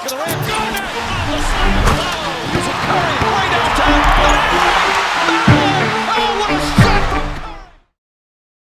back of the rim. Got it! Oh, the slam! Oh, here's a Curry way downtown. Oh, what a shot from Curry!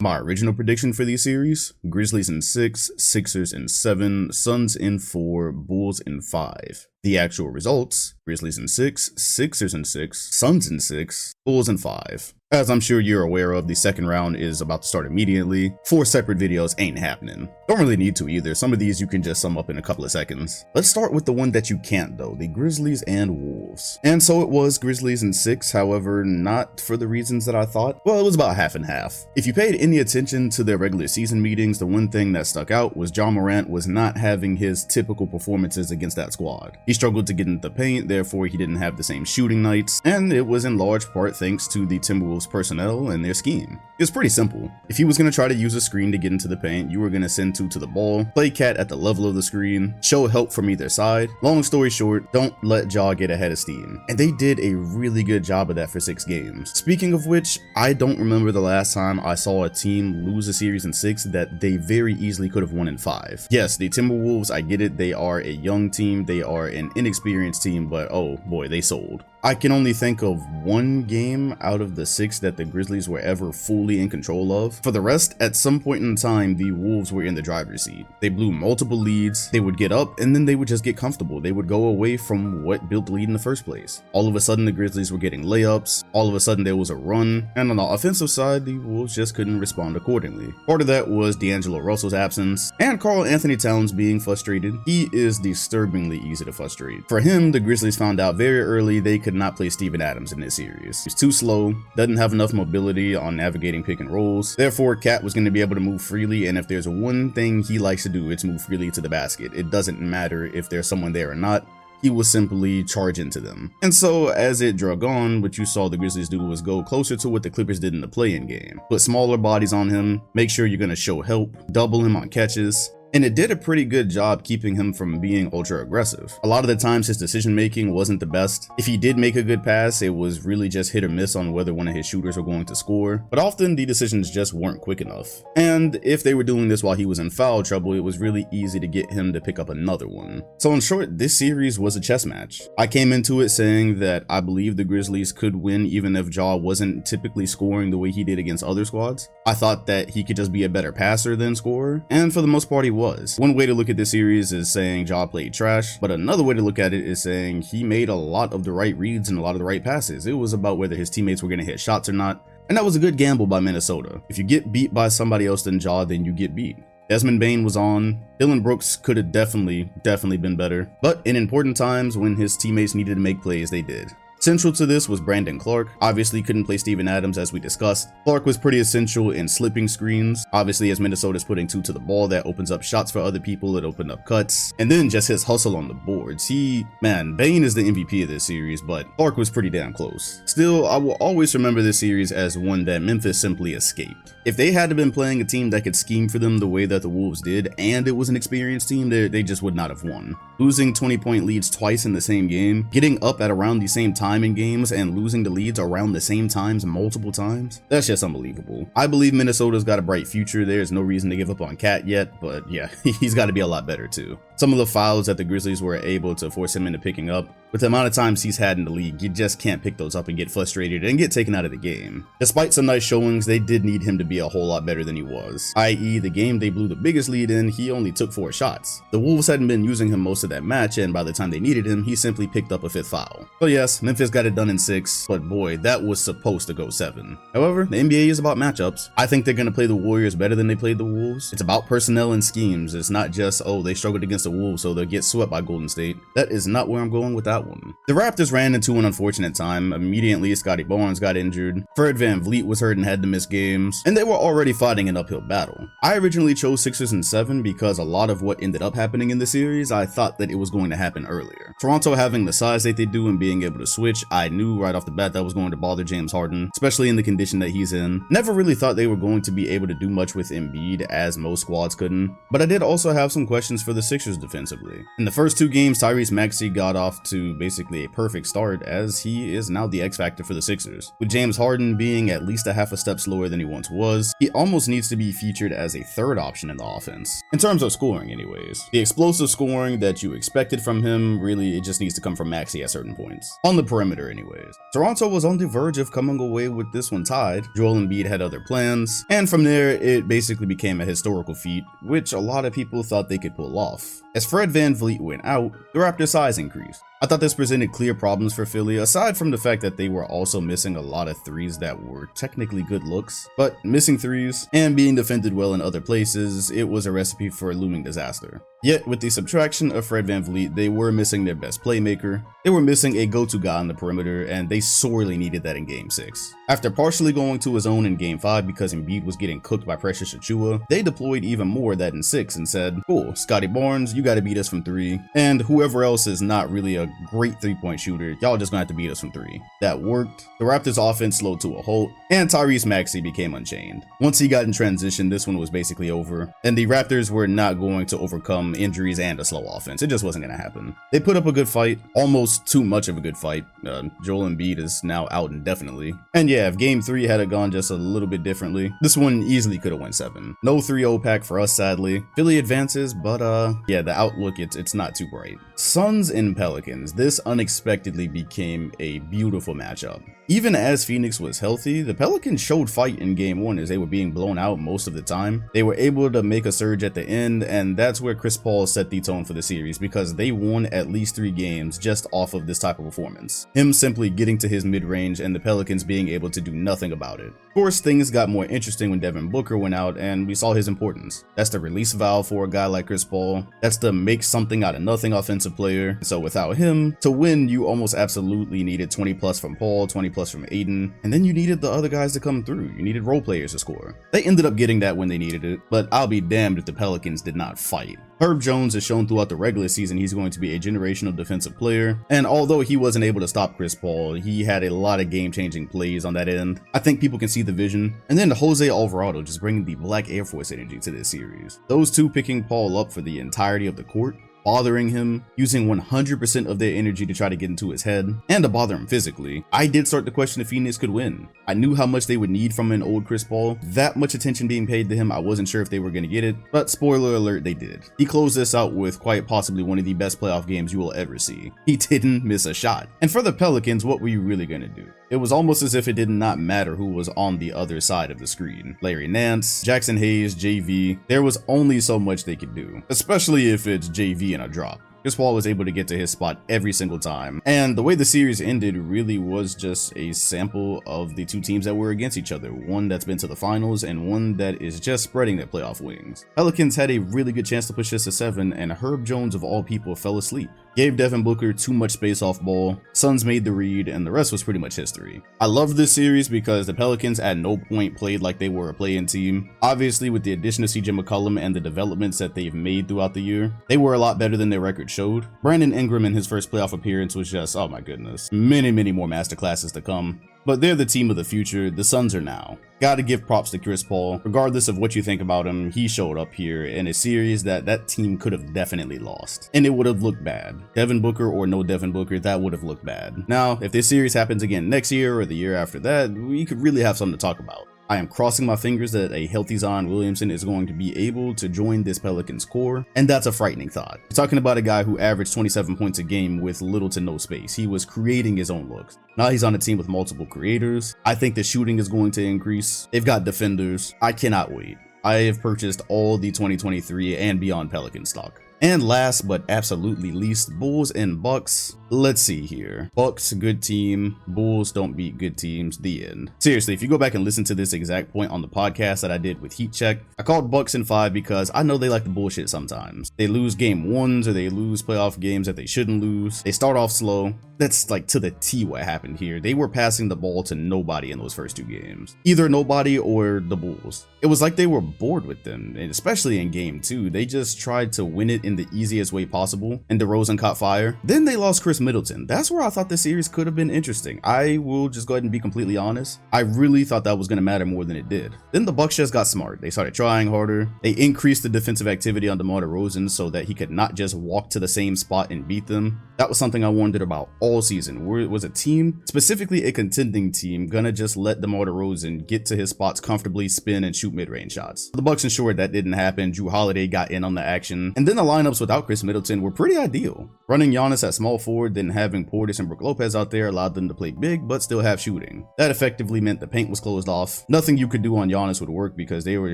My original prediction for these series: Grizzlies in 6, Sixers in 7, Suns in 4, Bulls in 5. The actual results: Grizzlies in 6, Sixers in 6, Suns in 6, Bulls in 5. As I'm sure you're aware of, the second round is about to start immediately. 4 separate videos ain't happening. Don't really need to either. Some of these you can just sum up in a couple of seconds. Let's start with the one that you can't though, the Grizzlies and Wolves. And so it was Grizzlies in 6, however, not for the reasons that I thought. Well, it was about half and half. If you paid any attention to their regular season meetings, the one thing that stuck out was Ja Morant was not having his typical performances against that squad. He struggled to get into the paint, therefore he didn't have the same shooting nights, and it was in large part thanks to the Timberwolves personnel and their scheme. It was pretty simple. If he was going to try to use a screen to get into the paint, you were going to send 2 to the ball, play Cat at the level of the screen, show help from either side. Long story short, don't let Ja get ahead of steam. And they did a really good job of that for 6 games. Speaking of which, I don't remember the last time I saw a team lose a series in 6 that they very easily could have won in 5. Yes, the Timberwolves, I get it, they are a young team, they are an inexperienced team, but oh boy, they sold. I can only think of one game out of the 6 that the Grizzlies were ever fully in control of. For the rest, at some point in time, the Wolves were in the driver's seat. They blew multiple leads, they would get up, and then they would just get comfortable. They would go away from what built the lead in the first place. All of a sudden, the Grizzlies were getting layups, all of a sudden there was a run, and on the offensive side, the Wolves just couldn't respond accordingly. Part of that was D'Angelo Russell's absence, and Karl Anthony Towns being frustrated. He is disturbingly easy to frustrate. For him, the Grizzlies found out very early they could not play Steven Adams in this series. He's too slow, doesn't have enough mobility on navigating pick and rolls. Therefore, Cat was going to be able to move freely, and if there's one thing he likes to do, it's move freely to the basket. It doesn't matter if there's someone there or not. He will simply charge into them. And so as it drug on, what you saw the Grizzlies do was go closer to what the Clippers did in the play-in game. Put smaller bodies on him, make sure you're going to show help, double him on catches. And it did a pretty good job keeping him from being ultra aggressive. A lot of the times his decision making wasn't the best. If he did make a good pass, it was really just hit or miss on whether one of his shooters were going to score, but often the decisions just weren't quick enough. And if they were doing this while he was in foul trouble, it was really easy to get him to pick up another one. So in short, this series was a chess match. I came into it saying that I believe the Grizzlies could win even if Ja wasn't typically scoring the way he did against other squads. I thought that he could just be a better passer than scorer, and for the most part he was. One way to look at this series is saying Ja played trash, but another way to look at it is saying he made a lot of the right reads and a lot of the right passes. It was about whether his teammates were going to hit shots or not, and that was a good gamble by Minnesota. If you get beat by somebody else than Ja, then you get beat. Desmond Bane was on. Dillon Brooks could have definitely been better, but in important times when his teammates needed to make plays, they did. Central to this was Brandon Clark. Obviously couldn't play Steven Adams as we discussed. Clark was pretty essential in slipping screens. Obviously as Minnesota's putting 2 to the ball, that opens up shots for other people, it opened up cuts. And then just his hustle on the boards. Bane is the MVP of this series, but Clark was pretty damn close. Still, I will always remember this series as one that Memphis simply escaped. If they had been playing a team that could scheme for them the way that the Wolves did, and it was an experienced team, they just would not have won. Losing 20-point leads twice in the same game, getting up at around the same time in games, and losing the leads around the same times multiple times, that's just unbelievable. I believe Minnesota's got a bright future. There's no reason to give up on Cat yet, but yeah, he's got to be a lot better too. Some of the fouls that the Grizzlies were able to force him into picking up, with the amount of times he's had in the league, you just can't pick those up and get frustrated and get taken out of the game. Despite some nice showings, they did need him to be a whole lot better than he was. I.e., the game they blew the biggest lead in, he only took 4 shots. The Wolves hadn't been using him most of that match, and by the time they needed him, he simply picked up a 5th foul. So yes, Memphis got it done in 6, but boy, that was supposed to go 7. However, the NBA is about matchups. I think they're going to play the Warriors better than they played the Wolves. It's about personnel and schemes. It's not just, oh, they struggled against the Wolves, so they'll get swept by Golden State. That is not where I'm going with that one. The Raptors ran into an unfortunate time. Immediately, Scotty Barnes got injured. Fred VanVleet was hurt and had to miss games, and they were already fighting an uphill battle. I originally chose Sixers in 7 because a lot of what ended up happening in the series, I thought that it was going to happen earlier. Toronto having the size that they do and being able to switch which I knew right off the bat that was going to bother James Harden, especially in the condition that he's in. Never really thought they were going to be able to do much with Embiid, as most squads couldn't, but I did also have some questions for the Sixers defensively. In the first 2 games, Tyrese Maxey got off to basically a perfect start, as he is now the X factor for the Sixers. With James Harden being at least a half a step slower than he once was, he almost needs to be featured as a third option in the offense. In terms of scoring anyways. The explosive scoring that you expected from him, really it just needs to come from Maxey at certain points. On the perimeter anyways. Toronto was on the verge of coming away with this one tied. Joel Embiid had other plans, and from there it basically became a historical feat, which a lot of people thought they could pull off. As Fred VanVleet went out, the Raptors' size increased. I thought this presented clear problems for Philly, aside from the fact that they were also missing a lot of threes that were technically good looks. But missing threes and being defended well in other places, it was a recipe for a looming disaster. Yet, with the subtraction of Fred VanVleet, they were missing their best playmaker, they were missing a go-to guy on the perimeter, and they sorely needed that in Game 6. After partially going to his own in Game 5 because Embiid was getting cooked by Precious Achiuwa, they deployed even more that in 6 and said, cool, Scotty Barnes, you gotta beat us from 3, and whoever else is not really a great 3-point shooter, y'all just gonna have to beat us from 3. That worked. The Raptors offense slowed to a halt, and Tyrese Maxey became unchained. Once he got in transition, this one was basically over, and the Raptors were not going to overcome injuries and a slow offense. It just wasn't gonna happen. They put up a good fight, almost too much of a good fight. Joel Embiid is now out indefinitely. And yeah, if Game 3 had gone just a little bit differently, this one easily could have went 7. No 3-0 pack for us, sadly. Philly advances, but yeah, the outlook, it's not too bright. Suns and Pelicans, this unexpectedly became a beautiful matchup. Even as Phoenix was healthy, the Pelicans showed fight in Game 1 as they were being blown out most of the time. They were able to make a surge at the end, and that's where Chris Paul set the tone for the series because they won at least 3 games just off of this type of performance. Him simply getting to his mid-range and the Pelicans being able to do nothing about it. Of course, things got more interesting when Devin Booker went out and we saw his importance. That's the release valve for a guy like Chris Paul. That's the make something out of nothing offensive player. So without him, to win, you almost absolutely needed 20 plus from Paul, 20 plus from Aiden, and then you needed the other guys to come through. You needed role players to score. They ended up getting that when they needed it, but I'll be damned if the Pelicans did not fight. Herb Jones has shown throughout the regular season he's going to be a generational defensive player, and although he wasn't able to stop Chris Paul, he had a lot of game-changing plays on that end. I think people can see the vision. And then Jose Alvarado just bringing the Black Air Force energy to this series. Those two picking Paul up for the entirety of the court, bothering him, using 100% of their energy to try to get into his head, and to bother him physically. I did start to question if Phoenix could win. I knew how much they would need from an old Chris Paul. That much attention being paid to him, I wasn't sure if they were going to get it, but spoiler alert, they did. He closed this out with quite possibly one of the best playoff games you will ever see. He didn't miss a shot. And for the Pelicans, what were you really going to do? It was almost as if it did not matter who was on the other side of the screen. Larry Nance, Jackson Hayes, JV, there was only so much they could do, especially if it's JV in a drop. Chris Paul was able to get to his spot every single time, and the way the series ended really was just a sample of the two teams that were against each other, one that's been to the finals and one that is just spreading their playoff wings. Pelicans had a really good chance to push this to 7, and Herb Jones of all people fell asleep. Gave Devin Booker too much space off ball, Suns made the read, and the rest was pretty much history. I love this series because the Pelicans at no point played like they were a play-in team. Obviously, with the addition of CJ McCollum and the developments that they've made throughout the year, they were a lot better than their record showed. Brandon Ingram in his first playoff appearance was just, oh my goodness, many more masterclasses to come. But they're the team of the future, the Suns are now. Gotta give props to Chris Paul. Regardless of what you think about him, he showed up here in a series that team could have definitely lost. And it would have looked bad. Devin Booker or no Devin Booker, that would have looked bad. Now, if this series happens again next year or the year after that, we could really have something to talk about. I am crossing my fingers that a healthy Zion Williamson is going to be able to join this Pelicans core, and that's a frightening thought. You're talking about a guy who averaged 27 points a game with little to no space. He was creating his own looks. Now he's on a team with multiple creators. I think the shooting is going to increase. They've got defenders. I cannot wait. I have purchased all the 2023 and beyond Pelican stock. And last but absolutely least, Bulls and Bucks. Let's see here. Bucks, good team. Bulls don't beat good teams. The end. Seriously, if you go back and listen to this exact point on the podcast that I did with Heat Check, I called Bucks in 5 because I know they like the bullshit sometimes. They lose game 1s or they lose playoff games that they shouldn't lose. They start off slow. That's like to the T what happened here. They were passing the ball to nobody in those first 2 games. Either nobody or the Bulls. It was like they were bored with them, and especially in game 2. They just tried to win it in the easiest way possible, and DeRozan caught fire. Then they lost Chris Middleton. That's where I thought the series could have been interesting. I will just go ahead and be completely honest. I really thought that was going to matter more than it did. Then the Bucks just got smart. They started trying harder. They increased the defensive activity on DeMar DeRozan so that he could not just walk to the same spot and beat them. That was something I wondered about all season. Was a team, specifically a contending team, gonna just let DeMar DeRozan get to his spots comfortably, spin, and shoot mid-range shots? The Bucks ensured that didn't happen. Drew Holiday got in on the action. And then the lineups without Chris Middleton were pretty ideal. Running Giannis at small forward, then having Portis and Brook Lopez out there allowed them to play big but still have shooting. That effectively meant the paint was closed off. Nothing you could do on Giannis would work because they were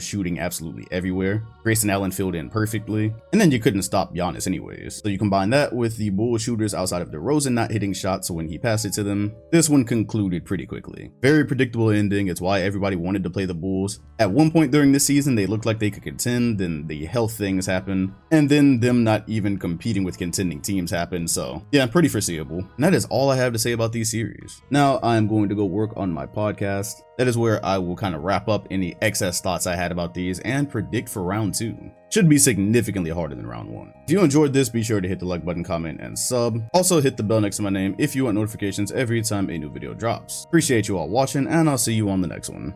shooting absolutely everywhere. Grayson Allen filled in perfectly. And then you couldn't stop Giannis anyways. So you combine that with the Bulls shooters outside of DeRozan not hitting shots when he passed it to them. This one concluded pretty quickly. Very predictable ending. It's why everybody wanted to play the Bulls. At one point during this season, they looked like they could contend, then the health things happened, and then them not even competing with contending teams happened. So yeah, pretty foreseeable. And that is all I have to say about these series. Now I'm going to go work on my podcast. That is where I will kind of wrap up any excess thoughts I had about these and predict for round 2. Should be significantly harder than round 1. If you enjoyed this, be sure to hit the like button, comment, and sub. Also hit the bell next to my name if you want notifications every time a new video drops. Appreciate you all watching, and I'll see you on the next one.